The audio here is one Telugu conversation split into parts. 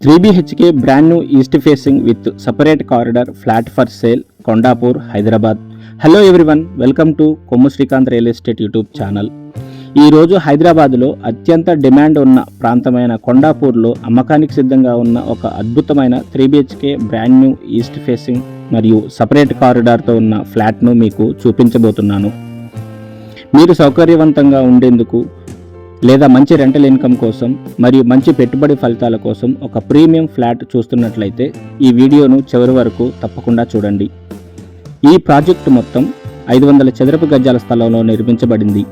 3 BHK brand new east facing with separate corridor flat for sale, Kondapur, Hyderabad. Hello everyone, welcome to Kommu Srikanth Real Estate YouTube channel. ఈ రోజు హైదరాబాద్లో అత్యంత డిమాండ్ ఉన్న ప్రాంతమైన కొండాపూర్లో అమ్మకానికి సిద్ధంగా ఉన్న ఒక అద్భుతమైన 3 BHK brand new east facing మరియు సపరేట్ కారిడార్తో ఉన్న ఫ్లాట్ను మీకు చూపించబోతున్నాను. మీరు సౌకర్యవంతంగా ఉండేందుకు లేదా మంచి రెంటల్ ఇన్కమ్ కోసం మరియు మంచి పెట్టుబడి ఫలితాల కోసం ఒక ప్రీమియం ఫ్లాట్ చూస్తున్నట్లయితే ఈ వీడియోను చివరి వరకు తప్పకుండా చూడండి. ఈ ప్రాజెక్టు మొత్తం 500 చదరపు గజాల స్థలంలో నిర్మించబడింది.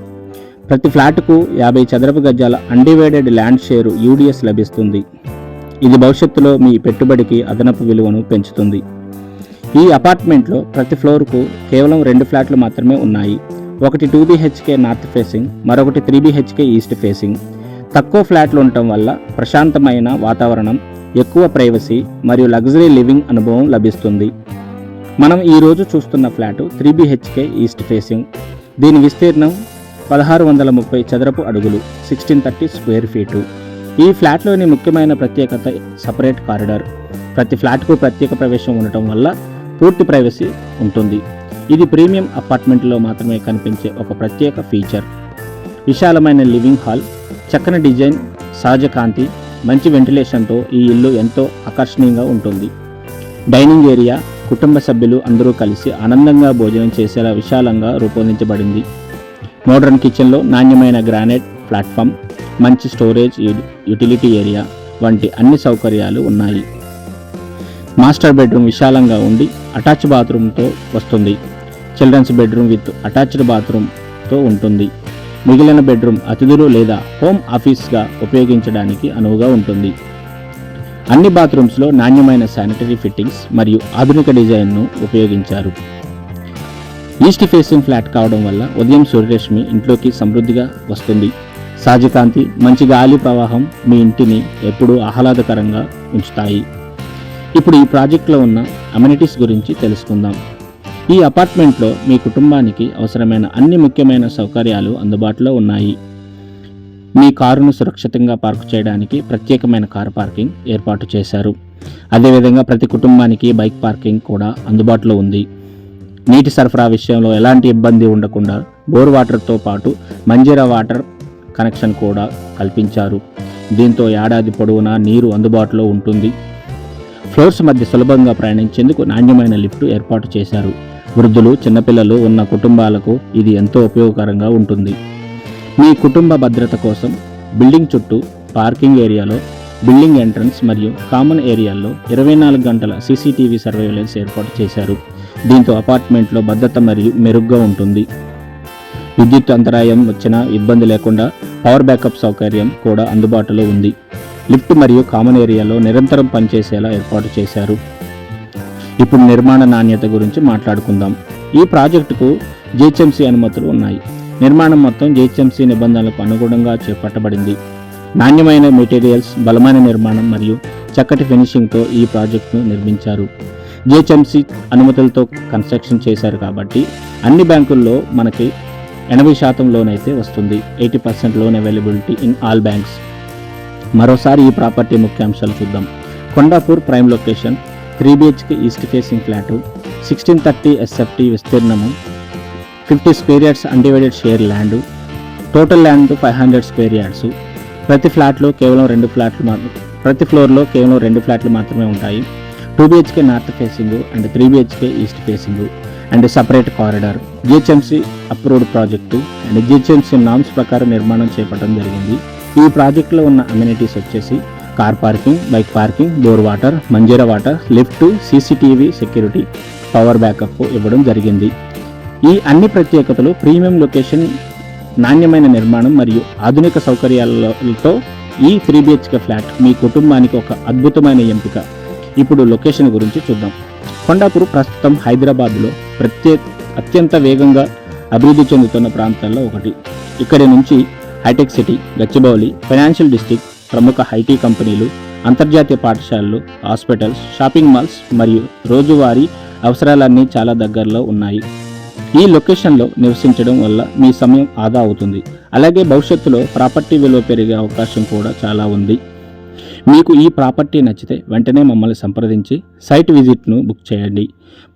ప్రతి ఫ్లాట్కు 50 చదరపు గజాల అన్డివైడెడ్ ల్యాండ్ షేరు UDS లభిస్తుంది. ఇది భవిష్యత్తులో మీ పెట్టుబడికి అదనపు విలువను పెంచుతుంది. ఈ అపార్ట్మెంట్లో ప్రతి ఫ్లోర్కు కేవలం 2 ఫ్లాట్లు మాత్రమే ఉన్నాయి. ఒకటి 2 BHK నార్త్ ఫేసింగ్, మరొకటి 3 BHK ఈస్ట్ ఫేసింగ్. తక్కువ ఫ్లాట్లు ఉండటం వల్ల ప్రశాంతమైన వాతావరణం, ఎక్కువ ప్రైవసీ మరియు లగ్జరీ లివింగ్ అనుభవం లభిస్తుంది. మనం ఈరోజు చూస్తున్న ఫ్లాటు 3 BHK ఈస్ట్ ఫేసింగ్. దీని విస్తీర్ణం 1630 చదరపు అడుగులు, 1630 స్క్వేర్ ఫీటు. ఈ ఫ్లాట్లోని ముఖ్యమైన ప్రత్యేకత సపరేట్ కారిడార్. ప్రతి ఫ్లాట్కు ప్రత్యేక ప్రవేశం ఉండటం వల్ల పూర్తి ప్రైవసీ ఉంటుంది. ఇది ప్రీమియం అపార్ట్మెంట్లో మాత్రమే కనిపించే ఒక ప్రత్యేక ఫీచర్. విశాలమైన లివింగ్ హాల్, చక్కని డిజైన్, సహజ కాంతి, మంచి వెంటిలేషన్తో ఈ ఇల్లు ఎంతో ఆకర్షణీయంగా ఉంటుంది. డైనింగ్ ఏరియా కుటుంబ సభ్యులు అందరూ కలిసి ఆనందంగా భోజనం చేసేలా విశాలంగా రూపొందించబడింది. మోడర్న్ కిచెన్లో నాణ్యమైన గ్రానైట్ ప్లాట్ఫామ్, మంచి స్టోరేజ్, యూటిలిటీ ఏరియా వంటి అన్ని సౌకర్యాలు ఉన్నాయి. మాస్టర్ బెడ్రూమ్ విశాలంగా ఉండి అటాచ్ బాత్రూమ్తో వస్తుంది. చిల్డ్రన్స్ బెడ్రూమ్ విత్ అటాచ్డ్ బాత్రూమ్తో ఉంటుంది. మిగిలిన బెడ్రూమ్ అతిథులు లేదా హోమ్ ఆఫీస్గా ఉపయోగించడానికి అనువుగా ఉంటుంది. అన్ని బాత్రూమ్స్లో నాణ్యమైన శానిటరీ ఫిట్టింగ్స్ మరియు ఆధునిక డిజైన్ను ఉపయోగించారు. ఈస్ట్ ఫేసింగ్ ఫ్లాట్ కావడం వల్ల ఉదయం సూర్యరశ్మి ఇంట్లోకి సమృద్ధిగా వస్తుంది. సహజకాంతి, మంచి గాలి ప్రవాహం మీ ఇంటిని ఎప్పుడూ ఆహ్లాదకరంగా ఉంచుతాయి. ఇప్పుడు ఈ ప్రాజెక్టులో ఉన్న అమ్యూనిటీస్ గురించి తెలుసుకుందాం. ఈ అపార్ట్మెంట్లో మీ కుటుంబానికి అవసరమైన అన్ని ముఖ్యమైన సౌకర్యాలు అందుబాటులో ఉన్నాయి. మీ కారును సురక్షితంగా పార్కు చేయడానికి ప్రత్యేకమైన కార్ పార్కింగ్ ఏర్పాటు చేశారు. అదేవిధంగా ప్రతి కుటుంబానికి బైక్ పార్కింగ్ కూడా అందుబాటులో ఉంది. నీటి సరఫరా విషయంలో ఎలాంటి ఇబ్బంది ఉండకుండా బోర్ వాటర్తో పాటు మంజీరా వాటర్ కనెక్షన్ కూడా కల్పించారు. దీంతో ఏడాది పొడవునా నీరు అందుబాటులో ఉంటుంది. ఫ్లోర్స్ మధ్య సులభంగా ప్రయాణించేందుకు నాణ్యమైన లిఫ్ట్ ఏర్పాటు చేశారు. వృద్ధులు, చిన్నపిల్లలు ఉన్న కుటుంబాలకు ఇది ఎంతో ఉపయోగకరంగా ఉంటుంది. మీ కుటుంబ భద్రత కోసం బిల్డింగ్ చుట్టూ పార్కింగ్ ఏరియాలో, బిల్డింగ్ ఎంట్రన్స్ మరియు కామన్ ఏరియాల్లో 24 గంటల CCTV సర్వేలెన్స్ ఏర్పాటు చేశారు. దీంతో అపార్ట్మెంట్లో భద్రత మరియు మెరుగ్గా ఉంటుంది. విద్యుత్ అంతరాయం వచ్చినా ఇబ్బంది లేకుండా పవర్ బ్యాకప్ సౌకర్యం కూడా అందుబాటులో ఉంది. లిఫ్ట్ మరియు కామన్ ఏరియాలో నిరంతరం పనిచేసేలా ఏర్పాటు చేశారు. ఇప్పుడు నిర్మాణ నాణ్యత గురించి మాట్లాడుకుందాం. ఈ ప్రాజెక్టుకు GHMC అనుమతులు ఉన్నాయి. నిర్మాణం మొత్తం GHMC నిబంధనలకు అనుగుణంగా చేపట్టబడింది. నాణ్యమైన మెటీరియల్స్, బలమైన నిర్మాణం మరియు చక్కటి ఫినిషింగ్తో ఈ ప్రాజెక్టును నిర్మించారు. GHMC అనుమతులతో కన్స్ట్రక్షన్ చేశారు కాబట్టి అన్ని బ్యాంకుల్లో మనకి 80% లోన్ అయితే వస్తుంది. 80% loan availability in all banks. మరోసారి ఈ ప్రాపర్టీ ముఖ్యాంశాలు చూద్దాం. Kondapur prime location, 3 BHK east facing flat, 1630 SFT విస్తీర్ణము, 50 square yards undivided share land, total land 500 square yards. ప్రతి ఫ్లాట్లో కేవలం 2 ఫ్లాట్లు ప్రతి ఫ్లోర్లో కేవలం 2 ఫ్లాట్లు మాత్రమే ఉంటాయి. 2 BHK north facing and 3 BHK east facing and separate corridor. GHMC approved project and GHMC norms ప్రకారం నిర్మాణం చేపట్టడం జరిగింది. ఈ ప్రాజెక్టులో ఉన్న అమ్యూనిటీస్ వచ్చేసి car parking, bike parking, bore water, Manjira water, lift, CCTV security, power backup ఇవ్వడం జరిగింది. ఈ అన్ని ప్రత్యేకతలు ప్రీమియం లొకేషన్, నాణ్యమైన నిర్మాణం మరియు ఆధునిక సౌకర్యాలతో ఈ 3 BHK ఫ్లాట్ మీ కుటుంబానికి ఒక అద్భుతమైన ఎంపిక. ఇప్పుడు లొకేషన్ గురించి చూద్దాం. కొండాపూర్ ప్రస్తుతం హైదరాబాద్లో అత్యంత వేగంగా అభివృద్ధి చెందుతున్న ప్రాంతాల్లో ఒకటి. ఇక్కడి నుంచి హైటెక్ సిటీ, గచ్చిబౌలి, ఫైనాన్షియల్ డిస్ట్రిక్ట్, ప్రముఖ IT కంపెనీలు, అంతర్జాతీయ పాఠశాలలు, హాస్పిటల్స్, షాపింగ్ మాల్స్ మరియు రోజువారీ అవసరాలన్నీ చాలా దగ్గరలో ఉన్నాయి. ఈ లొకేషన్లో నివసించడం వల్ల మీ సమయం ఆదా అవుతుంది. అలాగే భవిష్యత్తులో ప్రాపర్టీ విలువ పెరిగే అవకాశం కూడా చాలా ఉంది. మీకు ఈ ప్రాపర్టీ నచ్చితే వెంటనే మమ్మల్ని సంప్రదించి సైట్ విజిట్ను బుక్ చేయండి.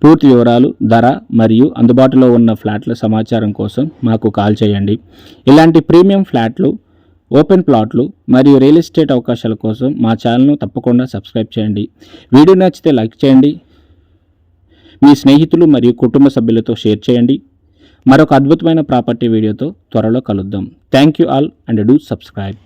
పూర్తి వివరాలు, ధర మరియు అందుబాటులో ఉన్న ఫ్లాట్ల సమాచారం కోసం మాకు కాల్ చేయండి. ఇలాంటి ప్రీమియం ఫ్లాట్లు, ఓపెన్ ప్లాట్లు మరియు రియల్ ఎస్టేట్ అవకాశాల కోసం మా ఛానల్ను తప్పకుండా సబ్స్క్రైబ్ చేయండి. వీడియో నచ్చితే లైక్ చేయండి, మీ స్నేహితులు మరియు కుటుంబ సభ్యులతో షేర్ చేయండి. మరొక అద్భుతమైన ప్రాపర్టీ వీడియోతో త్వరలో కలుద్దాం. Thank you all and do subscribe.